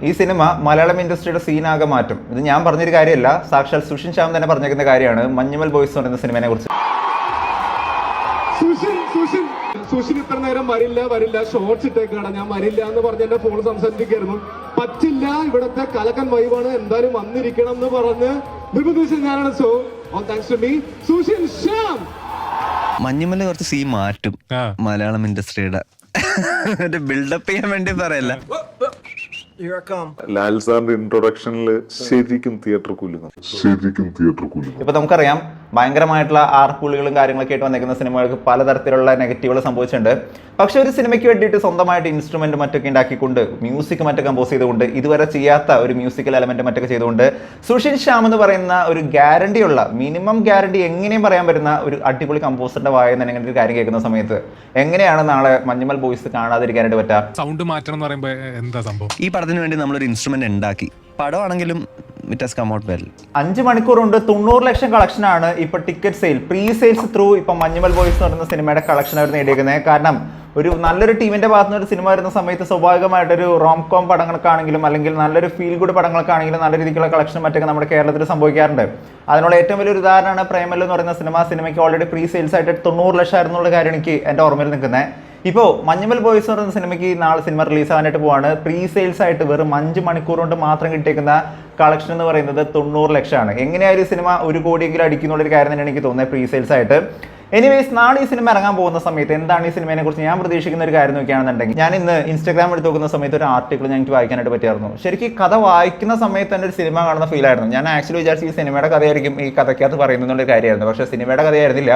ഈ സിനിമ മലയാളം ഇൻഡസ്ട്രിയുടെ സീനാകെ മാറ്റും. ഇത് ഞാൻ പറഞ്ഞൊരു കാര്യമല്ല, സാക്ഷാൽ സുഷിൻ ശ്യാം തന്നെ പറഞ്ഞിരിക്കുന്ന കാര്യമാണ് മഞ്ഞുമൽ ബോയ്സ് എന്ന് പറയുന്ന സിനിമയെ കുറിച്ച്. സുഷിൻ ഇത്ര നേരം വരില്ല ഷോർട്സ് ഇട്ടേക്കാണ്, ഞാൻ വരില്ല എന്ന് പറഞ്ഞ് എന്റെ ഫോൺ സംസാരിക്കായിരുന്നു. പറ്റില്ല, ഇവിടത്തെ കലക്കൻ വൈബാണ്, എന്തായാലും വന്നിരിക്കണം എന്ന് പറഞ്ഞ് ഞാനാണ്. So all thanks to me Sushin Shyam. മഞ്ഞുമല കുറച്ച് സീൻ മാറ്റും മലയാളം ഇൻഡസ്ട്രിയുടെ. ബിൽഡപ്പ് ചെയ്യാൻ വേണ്ടി പറയല്ല. ലാൽ സാറിന്റെ ഇൻട്രൊഡക്ഷനിൽ ശരിക്കും തിയേറ്റർ കുലുങ്ങും. ഇപ്പൊ നമുക്കറിയാം ഭയങ്കരമായിട്ടുള്ള ആർപ്പുള്ളികളും കാര്യങ്ങളൊക്കെ ആയിട്ട് വന്നിരിക്കുന്ന സിനിമകൾക്ക് പലതരത്തിലുള്ള നെഗറ്റീവുകൾ സംഭവിച്ചിട്ടുണ്ട്. പക്ഷെ ഒരു സിനിമയ്ക്ക് വേണ്ടിയിട്ട് സ്വന്തമായിട്ട് ഇൻസ്ട്രുമെന്റ് മറ്റൊക്കെ ഉണ്ടാക്കിക്കൊണ്ട് മ്യൂസിക് മറ്റൊക്കെ കമ്പോസ് ചെയ്തുകൊണ്ട് ഇതുവരെ ചെയ്യാത്ത ഒരു മ്യൂസിക്കൽ എലമെന്റ് മറ്റൊക്കെ ചെയ്തുകൊണ്ട് സുഷിൻ ശ്യാം എന്ന് പറയുന്ന ഒരു ഗ്യാരണ്ടിയുള്ള മിനിമം ഗ്യാരണ്ടി എങ്ങനെയും പറയാൻ പറ്റുന്ന ഒരു അടിപൊളി കമ്പോസറിന്റെ വായന തന്നെ ഒരു കാര്യം കേൾക്കുന്ന സമയത്ത് എങ്ങനെയാണ് നാളെ മഞ്ഞുമൽ ബോയ്സ് കാണാതിരിക്കാനായിട്ട് പറ്റുക? സൗണ്ട് മാറ്റണം എന്ന് പറയുമ്പോൾ എന്താ സംഭവം? ഈ പടത്തിന് വേണ്ടി നമ്മളൊരു ഇൻസ്ട്രുമെന്റ് ഉണ്ടാക്കി, പടമാണെങ്കിലും it has come out well. 5 മണിക്കൂർ കൊണ്ട് 90 ലക്ഷം കളക്ഷനാണ് ഇപ്പൊ ticket sale, pre sales through ഇപ്പൊ മഞ്ഞുമൽ ബോയ്സ് എന്ന് പറയുന്ന സിനിമയുടെ കളക്ഷൻ അവർ നേടിയിരിക്കുന്നത്. കാരണം ഒരു നല്ലൊരു ടീമിന്റെ ഭാഗത്ത് നിന്ന് ഒരു സിനിമ വരുന്ന സമയത്ത് സ്വാഭാവികമായിട്ടൊരു റോം കോം പടങ്ങൾക്കാണെങ്കിലും അല്ലെങ്കിൽ നല്ലൊരു ഫീൽ ഗുഡ് പടങ്ങൾക്കാണെങ്കിലും നല്ല രീതിക്കുള്ള കളക്ഷൻ മറ്റൊക്കെ നമ്മുടെ കേരളത്തിൽ സംഭവിക്കാറുണ്ട്. അതിനുള്ള ഏറ്റവും വലിയൊരു ഉദാഹരണമാണ് പ്രേമലു എന്ന് പറയുന്ന സിനിമയ്ക്ക് ഓൾറെഡി പ്രീ സെയിൽസ് ആയിട്ട് 90 ലക്ഷം ആയിരുന്നുള്ള കാര്യം എനിക്ക് എൻ്റെ ഓർമ്മയിൽ നിൽക്കുന്നത്. ഇപ്പോൾ മഞ്ഞുമൽ ബോയ്സ് എന്ന് പറയുന്ന സിനിമയ്ക്ക് നാളെ സിനിമ റിലീസ് ആവാനായിട്ട് പോവാണ്. പ്രീ സെയിൽസ് ആയിട്ട് വെറും 5 മണിക്കൂർ കൊണ്ട് മാത്രം കിട്ടിയേക്കുന്ന കളക്ഷൻ എന്ന് പറയുന്നത് 90 ലക്ഷമാണ്. എങ്ങനെയായാലും സിനിമ 1 കോടിയെങ്കിലും അടിക്കുന്നുള്ളൊരു കാര്യം തന്നെയാണ് എനിക്ക് തോന്നുന്നത് പ്രീ സെയിൽസ് ആയിട്ട്. എനിവേസ്, നാളെ ഈ സിനിമ ഇറങ്ങാൻ പോകുന്ന സമയത്ത് എന്താണ് ഈ സിനിമയെ കുറിച്ച് ഞാൻ പ്രതീക്ഷിക്കുന്ന ഒരു കാര്യം നോക്കുകയാണെന്നുണ്ടെങ്കിൽ, ഞാൻ ഇന്ന് ഇൻസ്റ്റാഗ്രാം എടുത്ത് നോക്കുന്ന സമയത്ത് ഒരു ആർട്ടിക്കിൾ ഞങ്ങൾക്ക് വായിക്കാനായിട്ട് പറ്റിയായിരുന്നു. ശരിക്കും കഥ വായിക്കുന്ന സമയത്ത് തന്നെ ഒരു സിനിമ കാണുന്ന ഫീൽ ആയിരുന്നു. ഞാൻ ആക്ച്വലി വിചാരിച്ചു ഈ സിനിമയുടെ കഥയായിരിക്കും ഈ കഥയ്ക്കകത്ത് പറയുന്നൊരു കാര്യമായിരുന്നു. പക്ഷേ സിനിമയുടെ കഥയായിരുന്നില്ല.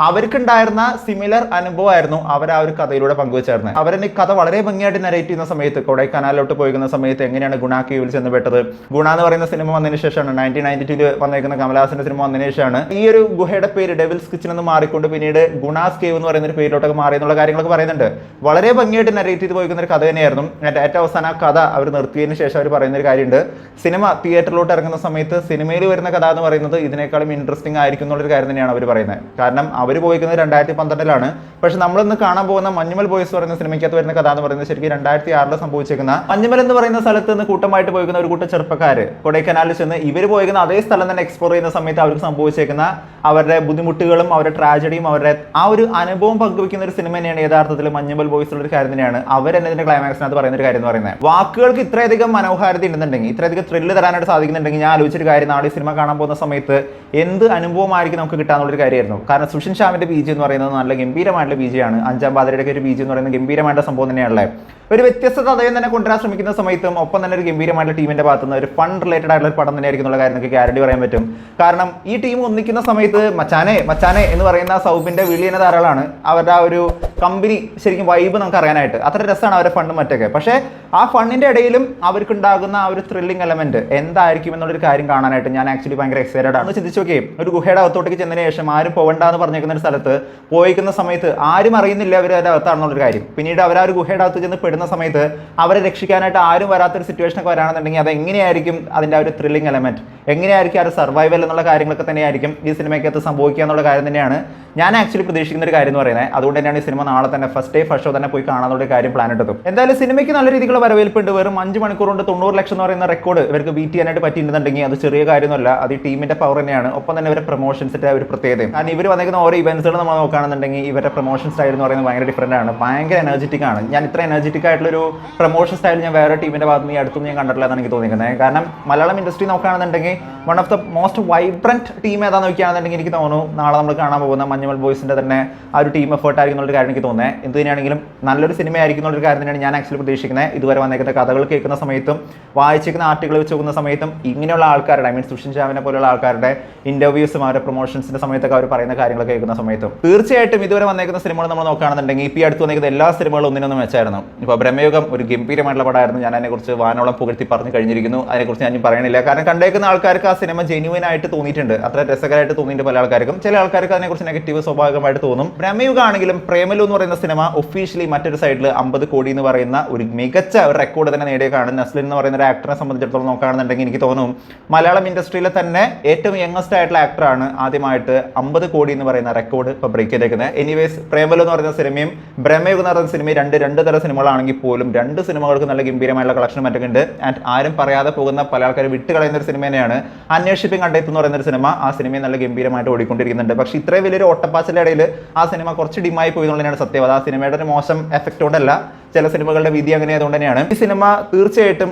അവർക്കുണ്ടായിരുന്ന സിമിലർ അനുഭവമായിരുന്നു അവർ ആ ഒരു കഥയിലൂടെ പങ്കുവച്ചായിരുന്നത്. അവരെന്നെ കഥ വളരെ ഭംഗിയായിട്ട് നരേറ്റ് ചെയ്യുന്ന സമയത്ത് കൊടൈക്കനാലിലോട്ട് പോയിരിക്കുന്ന സമയത്ത് എങ്ങനെയാണ് ഗുണ കേവിൽ ചെന്ന് പെട്ടത്. ഗുണ എന്ന് പറയുന്ന സിനിമ വന്നതിന് ശേഷമാണ് 1992 വന്നിരിക്കുന്ന കമലഹാസന്റെ സിനിമ വന്നതിന് ശേഷമാണ് ഈ ഒരു ഗുഹയുടെ പേര് ഡെവിൽസ് കിച്ചൺ എന്ന് മാറിക്കൊണ്ട് പിന്നീട് ഗുണാസ് കേവ് എന്ന് പറയുന്ന ഒരു പേരിലോട്ടൊക്കെ മാറി എന്നുള്ള കാര്യങ്ങളൊക്കെ പറയുന്നുണ്ട്. വളരെ ഭംഗിയായിട്ട് നരേറ്റ് ചെയ്ത് പോയിരിക്കുന്ന ഒരു കഥ തന്നെയായിരുന്നു. ഏറ്റവും അവസാനം ആ കഥ അവർ നിർത്തിയതിന് ശേഷം അവർ പറയുന്ന ഒരു കാര്യമുണ്ട്, സിനിമ തിയേറ്ററിലോട്ട് ഇറങ്ങുന്ന സമയത്ത് സിനിമയിൽ വരുന്ന കഥ എന്ന് പറയുന്നത് ഇതിനേക്കാളും ഇൻട്രസ്റ്റിംഗ് ആയിരിക്കും എന്നുള്ളൊരു കാര്യം തന്നെയാണ് അവർ പറയുന്നത്. കാരണം അവർ പോയിരിക്കുന്നത് 2012 പക്ഷെ നമ്മളിന്ന് കാണാൻ പോകുന്ന മഞ്ഞുമൽ ബോയ്സ് പറയുന്ന സിനിമയ്ക്കകത്ത് വരുന്ന കഥ എന്ന് പറയുന്നത് ശരിക്കും 2006 സംഭവിച്ചേക്കുന്ന മഞ്ഞുമൽ എന്ന് പറയുന്ന സ്ഥലത്ത് നിന്ന് കൂട്ടമായിട്ട് പോയിരിക്കുന്ന ഒരു കൂട്ടം ചെറുപ്പക്കാർ കൊടൈക്കനാലിൽ ചെന്ന് ഇവർ പോയിരിക്കുന്ന അതേ സ്ഥലം തന്നെ എക്സ്പ്ലോർ ചെയ്യുന്ന സമയത്ത് അവർക്ക് സംഭവിച്ചേക്കുന്ന അവരുടെ ബുദ്ധിമുട്ടുകളും അവരുടെ ട്രാജഡിയും അവരുടെ ആ ഒരു അനുഭവം പങ്കുവെക്കുന്ന ഒരു സിനിമ തന്നെയാണ് യഥാർത്ഥത്തിൽ മഞ്ഞുമൽ ബോയ്സ് ഉള്ള ഒരു കാര്യം തന്നെയാണ് അവർ തന്നെ ഇതിന്റെ ക്ലൈമാക്സിനകത്ത് പറയുന്ന ഒരു കാര്യം എന്ന് പറയുന്നത്. വാക്കുകൾക്ക് ഇത്രയധികം മനോഹാരിത ഉണ്ടെന്നുണ്ടെങ്കിൽ, ഇത്രയധികം ത്രില്ല് തരാനായിട്ട് സാധിക്കുന്നുണ്ടെങ്കിൽ, ഞാൻ ആലോചിച്ചൊരു കാര്യം നാളെ സിനിമ കാണാൻ പോകുന്ന സമയത്ത് എന്ത് അനുഭവമായിരിക്കും നമുക്ക് കിട്ടാന്നുള്ളൊരു കാര്യമായിരുന്നു. കാരണം സുഷിൻ ശ്യാമിന്റെ ബീജി എന്ന് പറയുന്നത് നല്ല ഗംഭീരമായിട്ടുള്ള ബീജിയാണ്. 5-ാം പാതിരയുടെ ഒരു ബീജി എന്ന് പറയുന്നത് ഗംഭീരമായിട്ടുള്ള സംഭവം തന്നെയാണല്ലേ. ഒരു വ്യത്യസ്തത അദ്ദേഹം തന്നെ കൊണ്ടുവരാൻ ശ്രമിക്കുന്ന സമയത്തും ഒപ്പം തന്നെ ഒരു ഗംഭീരമായിട്ടുള്ള ടീമിന്റെ ഭാഗത്ത് നിന്ന് ഒരു ഫൺ റിലേറ്റഡ് ആയിട്ടുള്ള ഒരു പടം തന്നെയായിരിക്കും എന്നുള്ള കാര്യം നമുക്ക് ഗ്യാരണ്ടി പറയാൻ പറ്റും. കാരണം ഈ ടീം ഒന്നിക്കുന്ന സമയത്ത് മച്ചാനെ മച്ചാനെ എന്ന് പറയുന്ന സൗബിന്റെ വിളി തന്നെ ധാരാളമാണ്. അവരുടെ ആ ഒരു കമ്പനി ശരിക്കും വൈബ് നമുക്ക് അറിയാനായിട്ട് അത്ര രസമാണ് അവരുടെ ഫണ്ട് മറ്റൊക്കെ. പക്ഷേ ആ ഫണ്ടിന്റെ ഇടയിലും അവർക്കുണ്ടാകുന്ന ആ ഒരു ത്രില്ലിംഗ് എലമെന്റ് എന്തായിരിക്കും എന്നുള്ളൊരു കാര്യം കാണാനായിട്ട് ഞാൻ ആക്ച്വലി ഭയങ്കര എക്സൈറ്റഡ് ആണ്. ചിന്തിച്ചു നോക്കിയേ, ഒരു ഗുഹയുടെ അകത്തോട്ടേക്ക് ചെന്നതിന് ശേഷം ആരും പോകണ്ട എന്ന് പറഞ്ഞിരിക്കുന്ന ഒരു സ്ഥലത്ത് പോയിക്കുന്ന സമയത്ത് ആരും അറിയുന്നില്ല അവർ അതിന്റെ അകത്താണെന്നുള്ളൊരു കാര്യം. പിന്നീട് അവർ ആ ഒരു ഗുഹയുടെ അകത്ത് ചെന്ന് പെടുന്ന സമയത്ത് അവരെ രക്ഷിക്കാനായിട്ട് ആരും വരാത്തൊരു സിറ്റുവേഷൻ ഒക്കെ വരാണെന്നുണ്ടെങ്കിൽ അത് എങ്ങനെയായിരിക്കും അതിന്റെ ആ ഒരു ത്രില്ലിംഗ് എലമെന്റ്, എങ്ങനെയായിരിക്കും ആ ഒരു സർവൈവൽ എന്നുള്ള കാര്യങ്ങളൊക്കെ തന്നെയായിരിക്കും ഈ സിനിമയ്ക്കകത്ത് സംഭവിക്കുക എന്നുള്ള കാര്യം തന്നെയാണ് ഞാൻ ആക്ച്വലി പ്രതീക്ഷിക്കുന്ന ഒരു കാര്യം എന്ന് പറയുന്നത്. അതുകൊണ്ട് തന്നെയാണ് ഈ സിനിമ നാളെ തന്നെ ഫസ്റ്റ് ഷോ തന്നെ പോയി കാണാനുള്ള കാര്യം പ്ലാൻ എടുത്തതും. എന്തായാലും സിനിമയ്ക്ക് നല്ല രീതിയിലുള്ള വരവേൽപ്പുണ്ട്. വെറും 5 മണിക്കൂർ കൊണ്ട് 90 ലക്ഷം എന്ന് പറയുന്ന റെക്കോർഡ് ഇവർക്ക് ബീറ്റ് ചെയ്യാനായിട്ട് പറ്റിയിട്ടുണ്ടെന്നുണ്ടെങ്കിൽ അത് ചെറിയ കാര്യമൊന്നുമല്ല. അത് ഈ ടീമിന്റെ പവർ തന്നെയാണ്. ഒപ്പം തന്നെ ഇവരുടെ പ്രൊമോഷൻസിന്റെ ഒരു പ്രത്യേകതയും. കാരണം ഇവർ വന്നിരിക്കുന്ന ഓരോ ഇവന്റ്സുകൾ നമ്മൾ നോക്കുകയാണെന്നുണ്ടെങ്കിൽ ഇവരുടെ പ്രൊമോഷൻ സ്റ്റൈൽ എന്ന് പറയുന്നത് ഭയങ്കര ഡിഫറൻ്റ് ആണ്. ഭയങ്കര എനർജറ്റിക് ആണ്. ഞാൻ ഇത്ര എനർജറ്റിക് ആയിട്ടുള്ളൊരു പ്രൊമോഷൻ സ്റ്റൈൽ ഞാൻ വേറെ ടീമിന്റെ ഭാഗത്ത് നിന്ന് അടുത്തൊന്നും ഞാൻ കണ്ടിട്ടില്ല എന്നാണ് എനിക്ക് തോന്നിയിരിക്കുന്നത്. കാരണം മലയാളം ഇൻഡസ്ട്രി നോക്കുകയാണെന്നുണ്ടെങ്കിൽ one of the most vibrant team ഏതാണെന്ന് നോക്കുകയാണെന്നുണ്ടെങ്കിൽ എനിക്ക് തോന്നുന്നു നാളെ നമ്മൾ കാണാൻ പോകുന്ന മഞ്ഞുമൽ ബോയ്സിന്റെ തന്നെ ആ ഒരു ടീം എഫേർട്ട് ആയിരിക്കും എന്നുള്ളൊരു കാര്യം എനിക്ക് തോന്നുന്നത്. എന്ത് തന്നെയാണെങ്കിലും നല്ലൊരു സിനിമ ആയിരിക്കും എന്നുള്ളൊരു കാര്യം തന്നെയാണ് ഞാൻ ആക്ച്വലി പ്രതീക്ഷിക്കുന്നത്. ഇതുവരെ വന്നേക്കുന്ന കഥകൾ കേൾക്കുന്ന സമയത്തും വായിച്ചിരിക്കുന്ന ആർട്ടിക്കിൾ വെച്ച് നോക്കുന്ന സമയത്തും ഇങ്ങനെയുള്ള ആൾക്കാരുടെ, ഐ മീൻ സുഷിൻ ശ്യാമിനെ പോലെയുള്ള ആൾക്കാരുടെ ഇന്റർവ്യൂസും അവരുടെ പ്രൊമോഷൻസിന്റെ സമയത്തൊക്കെ അവർ പറയുന്ന കാര്യങ്ങളൊക്കെ കേൾക്കുന്ന സമയത്തും തീർച്ചയായിട്ടും ഇതുവരെ വന്നേക്കുന്ന സിനിമകൾ നമ്മൾ നോക്കുകയാണെന്നുണ്ടെങ്കിൽ ഇപ്പോൾ അടുത്ത് വന്നേക്കുന്ന എല്ലാ സിനിമകളും ഒന്നിനൊന്നും വെച്ചായിരുന്നു. ഇപ്പോൾ ബ്രഹ്മയുഗം ഒരു ഗംഭീരമായിട്ടുള്ള പടമായിരുന്നു. ഞാൻ അതിനെക്കുറിച്ച് വാനോളം പുകഴ്ത്തി പറഞ്ഞു കഴിഞ്ഞിരിക്കുന്നു. അതിനെക്കുറിച്ച് ഞാൻ പറയണില്ല. കാരണം കണ്ടേക്കുന്ന ആൾക്കാർക്ക് ആ സിനിമ ജെന്യുവൻ ആയിട്ട് തോന്നിയിട്ടുണ്ട്, അത്ര രസകരമായിട്ട് തോന്നിയിട്ടുണ്ട് പല ആൾക്കാർക്കും. ചില ആൾക്കാർക്ക് അതിനെക്കുറിച്ച് നെഗറ്റീവ് സ്വാഭാവികമായിട്ട് തോന്നും. ബ്രഹ്മയുഗ ആണെങ്കിലും പ്രേമലു എന്ന് പറയുന്ന സിനിമ ഒഫീഷ്യലി മറ്റൊരു സൈഡിൽ 50 കോടി എന്ന് പറയുന്ന ഒരു മികച്ച ഒരു റെക്കോർഡ് തന്നെ നേടിയേക്കാണ്. നസ്ലിൻ എന്ന് പറയുന്ന ഒരു ആക്ടറെ സംബന്ധിച്ചിടത്തോളം നോക്കുകയാണെന്നുണ്ടെങ്കിൽ എനിക്ക് തോന്നും മലയാളം ഇൻഡസ്ട്രിയിലെ തന്നെ ഏറ്റവും യങ്ങസ്റ്റ് ആയിട്ടുള്ള ആക്ടറാണ് ആദ്യമായിട്ട് 50 കോടി എന്ന് പറയുന്ന റെക്കോർഡ് ഇപ്പോൾ ബ്രേക്ക് ചെയ്തേക്കുന്നത്. എനിവേസ് പ്രേമലു എന്ന് പറയുന്ന സിനിമയും ബ്രഹ്മയുഗം എന്ന് പറയുന്ന സിനിമയും രണ്ട് തരം സിനിമകളാണെങ്കിൽ പോലും രണ്ട് സിനിമകൾക്ക് നല്ല ഗംഭീരമായുള്ള കളക്ഷൻ മറ്റൊക്കെ ഉണ്ട്. ആൻഡ് ആരും പറയാതെ പോകുന്ന പല ആൾക്കാർ വിട്ട് കളയുന്ന ഒരു സിനിമ തന്നെയാണ് അന്വേഷിപ്പിംഗ് കണ്ടെത്തും എന്ന് പറയുന്ന ഒരു സിനിമ. ആ സിനിമയും നല്ല ഗംഭീരമായിട്ട് ഓടിക്കൊണ്ടിരിക്കുന്നുണ്ട്. പക്ഷേ ഇത്രയും വലിയൊരു ഓട്ടപ്പാച്ചിന്റെ ഇടയിൽ ആ സിനിമ കുറച്ച് ഡിമായി പോയി എന്നുള്ളതാണ് സത്യം. അത് ആ സിനിമയുടെ ഒരു മോശം എഫക്റ്റ് കൊണ്ടല്ല, ചില സിനിമകളുടെ വിധി അങ്ങനെ ആയതുകൊണ്ട് തന്നെയാണ്. ഈ സിനിമ തീർച്ചയായിട്ടും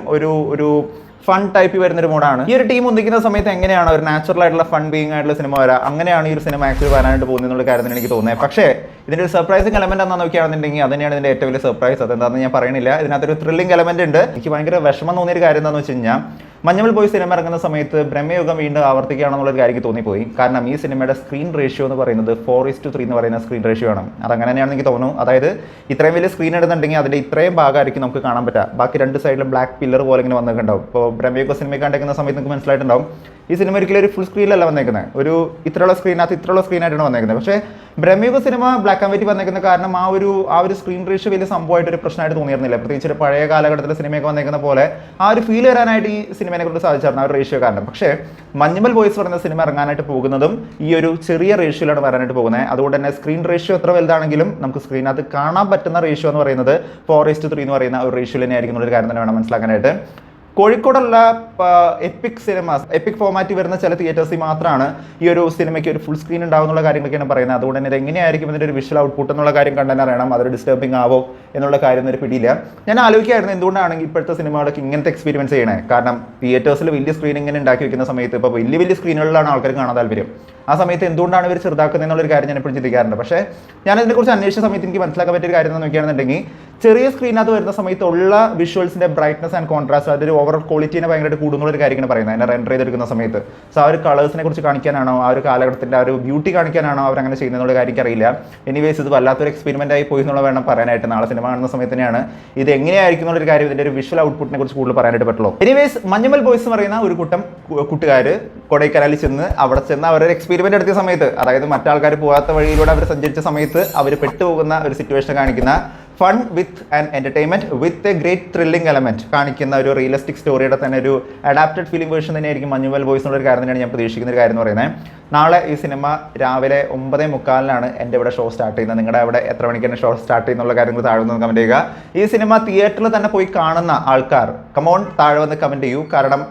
ഒരു ഫൺ ടൈപ്പ് വരുന്നൊരു മോഡാണ്. ഈ ഒരു ടീം ഒന്നിക്കുന്ന സമയത്ത് എങ്ങനെയാണ് ഒരു നാച്ചുറൽ ആയിട്ടുള്ള ഫൺ ബീങ് ആയിട്ടുള്ള സിനിമ വരാം, അങ്ങനെയാണ് ഈ ഒരു സിനിമ ആക്ച്വലി വരാനായിട്ട് പോകുന്നത് എന്നുള്ള കാര്യത്തിന് എനിക്ക് തോന്നുന്നത്. പക്ഷേ ഇതിന്റെ ഒരു സർപ്രൈസിംഗ് എലമെന്റ് എന്താണെന്ന് നോക്കുകയാണെന്നുണ്ടെങ്കിൽ അത് തന്നെയാണ് ഇതിന്റെ ഏറ്റവും വലിയ സർപ്രൈസ്. അതെന്താണെന്ന് ഞാൻ പറയണില്ല. ഇതിനകത്തൊരു ത്രില്ലിംഗ് എലമെന്റ് ഉണ്ട്. എനിക്ക് ഭയങ്കര വിഷമം തോന്നിയൊരു കാര്യം എന്താണെന്ന് വെച്ച് കഴിഞ്ഞാൽ മഞ്ഞുമൽ ബോയ്സ് സിനിമ ഇറങ്ങുന്ന സമയത്ത് ബ്രഹ്മയുഗം വീണ്ടും ആവർത്തിക്കുകയാണെന്നുള്ളൊരു കാര്യം തോന്നിപ്പോയി. കാരണം ഈ സിനിമയുടെ സ്ക്രീൻ റേഷ്യോ എന്ന് പറയുന്നത് 4:3 എന്ന് പറയുന്ന സ്ക്രീൻ റേഷ്യോ ആണ്. അതങ്ങനെ തന്നെയാണെന്ന് എനിക്ക് തോന്നുന്നു. അതായത് ഇത്രയും വലിയ സ്ക്രീൻ ഇടുന്നുണ്ടെങ്കിൽ അതിന്റെ ഇത്രയും ഭാഗമായിരിക്കും നമുക്ക് കാണാൻ പറ്റുക. ബാക്കി രണ്ട് സൈഡിലും ബ്ലാക്ക് പില്ലർ പോലെ ഇങ്ങനെ വന്നിട്ടുണ്ടാവും. ഇപ്പോൾ ബ്രഹ്മയുഗ സിനിമ കണ്ടിരിക്കുന്ന സമയത്ത് നിങ്ങൾക്ക് മനസ്സിലായിട്ടുണ്ടാവും ഈ സിനിമ ഒരിക്കലും ഒരു ഫുൾ സ്ക്രീനിലല്ല വന്നേക്കുന്നത്, ഒരു ഇത്രയുള്ള സ്ക്രീനായിട്ടാണ് വന്നേക്കുന്നത്. പക്ഷേ ബ്രഹ്മയുഗ സിനിമ ബ്ലാക്ക് ആൻഡ് വൈറ്റ് വന്നേക്കുന്ന കാരണം ആ ഒരു സ്ക്രീൻ റേഷ്യോ വലിയ സംഭവമായിട്ട് ഒരു പ്രശ്നമായിട്ട് തോന്നിയിരുന്നില്ല. പ്രത്യേകിച്ച് ഒരു പഴയ കാലഘട്ടത്തിലെ സിനിമയൊക്കെ വന്നേക്കുന്ന പോലെ ആ ഒരു ഫീൽ വരാനായിട്ട് ഈ സിനിമയെ കൊണ്ട് സാധിച്ചായിരുന്നു ആ ഒരു റേഷ്യോ കാരണം. പക്ഷേ മഞ്ഞുമൽ ബോയ്സ് പറയുന്ന സിനിമ ഇറങ്ങാനായിട്ട് പോകുന്നതും ഈ ഒരു ചെറിയ റേഷ്യോയിലാണ് വരാനായിട്ട് പോകുന്നത്. അതുകൊണ്ട് തന്നെ സ്ക്രീൻ റേഷ്യോ എത്ര വലുതാണെങ്കിലും നമുക്ക് സ്ക്രീനകത്ത് കാണാൻ പറ്റുന്ന റേഷ്യോ എന്ന് പറയുന്നത് 4:3 എന്ന് പറയുന്ന ഒരു റേഷ്യോയിൽ തന്നെ ആയിരിക്കും ഒരു കാര്യം തന്നെ വേണം മനസ്സിലാക്കാനായിട്ട്. കോഴിക്കോടുള്ള എപ്പിക് ഫോമാറ്റ് വരുന്ന ചില തിയേറ്റേഴ്സിൽ മാത്രമാണ് ഈ ഒരു സിനിമയ്ക്ക് ഒരു ഫുൾ സ്ക്രീൻ ഉണ്ടാവുന്നുള്ള കാര്യങ്ങളൊക്കെയാണ് പറയുന്നത്. അതുകൊണ്ട് തന്നെ ഇത് എങ്ങനെയായിരിക്കും ഇതിൻ്റെ ഒരു വിഷ്വൽ ഔട്ട്പുട്ട് എന്നുള്ള കാര്യം കണ്ടെന്ന് അറിയണം. അതൊരു ഡിസ്റ്റർബിംഗ് ആവോ എന്നുള്ള കാര്യം ഒരു പിടിയില്ല. ഞാൻ ആലോചിക്കായിരുന്നു എന്തുകൊണ്ടാണെങ്കിൽ ഇപ്പോഴത്തെ സിനിമകളൊക്കെ ഇങ്ങനത്തെ എക്സ്പീരിയൻസ് ചെയ്യണേ. കാരണം തിയേറ്റേഴ്സിൽ വലിയ സ്ക്രീൻ ഇങ്ങനെ ഉണ്ടാക്കി വെക്കുന്ന സമയത്ത് ഇപ്പോൾ വലിയ സ്ക്രീനുകളിലാണ് ആൾക്കാർ കാണാൻ താല്പര്യം. ആ സമയത്ത് എന്തുകൊണ്ടാണ് ഇവർ ചെറുതാക്കുന്നത് എന്നുള്ളൊരു കാര്യം ഞാൻ എപ്പോഴും ചിന്തിക്കാറുണ്ട്. പക്ഷേ ഞാനതിനെക്കുറിച്ച് അന്വേഷിച്ച സമയത്ത് എനിക്ക് മനസ്സിലാക്കാൻ പറ്റിയ ഒരു കാര്യം എന്ന് നോക്കുകയാണെന്നുണ്ടെങ്കിൽ ചെറിയ സ്ക്രീനകത്ത് വരുന്ന സമയത്തുള്ള വിഷ്വൽസിന്റെ ബ്രൈറ്റ്നസ് ആൻഡ് കോൺട്രാസ്റ്റ് അതൊരു ഓവറോൾ ക്വാളിറ്റിനെ ഭയങ്കരമായിട്ട് കൂടുന്നൊരു കാര്യമാണ് പറയുന്നത് അതിനെ റെൻഡർ ചെയ്തെടുക്കുന്ന സമയത്ത്. സോ ആ ഒരു കളേഴ്സിനെ കുറിച്ച് കാണിക്കാനാണോ ആ ഒരു കാലഘട്ടത്തിന്റെ ആ ഒരു ബ്യൂട്ടി കാണിക്കാനാണോ അവരങ്ങനെ ചെയ്യുന്നുള്ള കാര്യം എനിക്കറിയില്ല. എനിവേസ് ഇത് വല്ലാത്തൊരു എക്സ്പെരിമെന്റ് ആയി പോയി എന്നുള്ള വേണം പറയാനായിട്ട്. നാളെ സിനിമ കാണുന്ന സമയത്ത് തന്നെയാണ് ഇത് എങ്ങനെയായിരിക്കും എന്നുള്ളൊരു കാര്യം ഇതിന്റെ ഒരു വിഷ്വൽ ഔട്ട്പുട്ടിനെ കുറിച്ച് കൂടുതൽ പറയാനായിട്ട് പറ്റുള്ളൂ. എനിവേസ് മഞ്ഞുമൽ ബോയ്സ് എന്ന് പറയുന്ന ഒരു കൂട്ടം കൂട്ടുകാർ കൊടൈക്കനാലിൽ ചെന്ന് അവിടെ ചെന്ന് അവരൊരു എക്സ്പെരിമെന്റ് നടത്തിയ സമയത്ത്, അതായത് മറ്റാൾക്കാർ പോകാത്ത വഴിയിലൂടെ അവർ സഞ്ചരിച്ച സമയത്ത് അവർ പെട്ടുപോകുന്ന ഒരു സിറ്റുവേഷൻ കാണിക്കുന്ന fun with and entertainment with a great thrilling element കാണിക്കുന്ന ഒരു റിയലിസ്റ്റിക് സ്റ്റോറിയുടെ തന്നെ ഒരു അഡാപ്റ്റഡ് ഫിലിം വേർഷൻ തന്നെയായിരിക്കും മഞ്ഞുമൽ ബോയ്സ് എന്നുള്ള ഒരു കാര്യം തന്നെയാണ് ഞാൻ പ്രതീക്ഷിക്കുന്ന ഒരു കാര്യം എന്ന് പറയുന്നത്. നാളെ ഈ സിനിമ രാവിലെ 9:45 എൻ്റെ ഇവിടെ ഷോ സ്റ്റാർട്ട് ചെയ്യുന്നത്. നിങ്ങളുടെ അവിടെ എത്ര മണിക്കാണ് ഷോ സ്റ്റാർട്ട് ചെയ്യുന്നുള്ള കാര്യങ്ങൾ താഴെ വന്ന് കമന്റ് ചെയ്യുക. ഈ സിനിമ തിയേറ്ററിൽ തന്നെ പോയി കാണുന്ന ആൾക്കാർ കമോൺ താഴെ വന്ന് കമന്റ് ചെയ്യൂ. കാരണം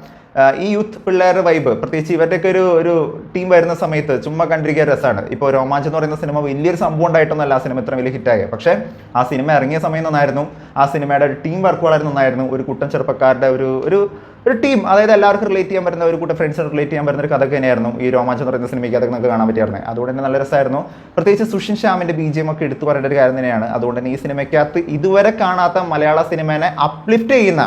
ഈ യൂത്ത് പിള്ളേരുടെ വൈബ് പ്രത്യേകിച്ച് ഇവരുടെയൊക്കെ ഒരു ടീം വരുന്ന സമയത്ത് ചുമ്മാ കണ്ടിരിക്കാൻ രസമാണ്. ഇപ്പോൾ രോമാഞ്ചം എന്ന് പറയുന്ന സിനിമ വലിയൊരു സംഭവം ഉണ്ടായിട്ടൊന്നല്ല ആ സിനിമ ഇത്ര വലിയ ഹിറ്റായത്. പക്ഷേ ആ സിനിമ ഇറങ്ങിയ സമയം നന്നായിരുന്നു. ആ സിനിമയുടെ ഒരു ടീം വർക്ക് വളരെ നന്നായിരുന്നു. ഒരു കൂട്ടം ചെറുപ്പക്കാരുടെ ഒരു ടീം, അതായത് എല്ലാവർക്കും റിലേറ്റ് ചെയ്യാൻ പറ്റുന്ന ഒരു കൂട്ടം ഫ്രണ്ട്സിന് റിലേറ്റ് ചെയ്യാൻ പറ്റുന്ന ഒരു കഥ തന്നെയായിരുന്നു ഈ രോമാഞ്ചം എന്ന് പറയുന്ന സിനിമയ്ക്ക്. അതൊക്കെ നമുക്ക് കാണാൻ പറ്റിയായിരുന്നു. അതുകൊണ്ട് തന്നെ നല്ല രസമായിരുന്നു. പ്രത്യേകിച്ച് സുഷിൻ ശ്യാമിന്റെ BGM ഒക്കെ എടുത്തു പറയേണ്ട ഒരു കാര്യം തന്നെയാണ്. അതുകൊണ്ട് തന്നെ ഈ സിനിമയ്ക്കകത്ത് ഇതുവരെ കാണാത്ത മലയാള സിനിമേനെ അപ്ലിഫ്റ്റ് ചെയ്യുന്ന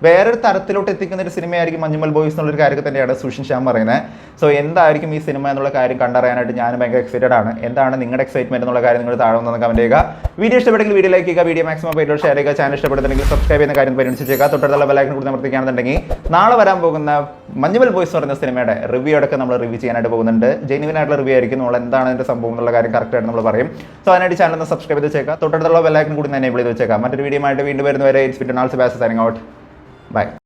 വേറൊരു തരത്തിലോട്ട് എത്തിക്കുന്ന ഒരു സിനിമയായിരിക്കും മഞ്ഞുമൽ ബോയ്സ് എന്നുള്ളൊരു കാര്യം തന്നെയാണ് സുഷിൻ ശ്യാം പറയുന്നത്. സോ എന്തായിരിക്കും ഈ സിനിമ എന്നുള്ള കാര്യം കണ്ടറിയാനായിട്ട് ഞാൻ ഭയങ്കര എക്സൈറ്റഡ് ആണ്. എന്താണ് നിങ്ങളുടെ എക്സൈറ്റ്മെന്റ് എന്നുള്ള കാര്യം നിങ്ങൾ താഴെ വന്ന് കമന്റ് ചെയ്യുക. വീഡിയോ ഇഷ്ടപ്പെട്ടെങ്കിൽ വീഡിയോ ലൈക്ക് ചെയ്യുക, വീഡിയോ മാക്സിമം പേരിലോട്ട് ഷെയർ ചെയ്യുക. ചാനൽ ഇഷ്ടപ്പെടുന്നുണ്ടെങ്കിൽ സബ്സ്ക്രൈബ് ചെയ്യുന്ന കാര്യം പരിഗണിച്ചേക്കുക. തൊട്ടടുത്തുള്ള ബെല്ലൈക്കൺ കൂടി അമർത്തിക്കുകയാണെന്നുണ്ടെങ്കിൽ നാളെ വരാൻ പോകുന്ന മഞ്ഞുമൽ ബോയ്സ് പറയുന്ന സിനിമയുടെ റിവ്യൂ അടക്കം നമ്മൾ റിവ്യൂ ചെയ്യാനായിട്ട് പോകുന്നുണ്ട്. ജെന്യുവൻ ആയിട്ടുള്ള റിവ്യൂ ആയിരിക്കും. നമ്മൾ എന്താണ് അതിന്റെ സംഭവം എന്നുള്ള കാര്യം കറക്റ്റായിട്ട് നമ്മൾ പറയും. സോ അതിനായിട്ട് ചാനൽ ഒന്ന് സബ്സ്ക്രൈബ് ചെയ്ത് വെച്ചേക്കുക. തൊട്ടടുത്തുള്ള ബെല്ലൈക്കൺ കൂടി എനേബിൾ ചെയ്ത് വെച്ചേക്കാം. മറ്റൊരു വീഡിയോ ആയിട്ട് വീണ്ടും വരുന്നവരെ it's been also bass signing out. By.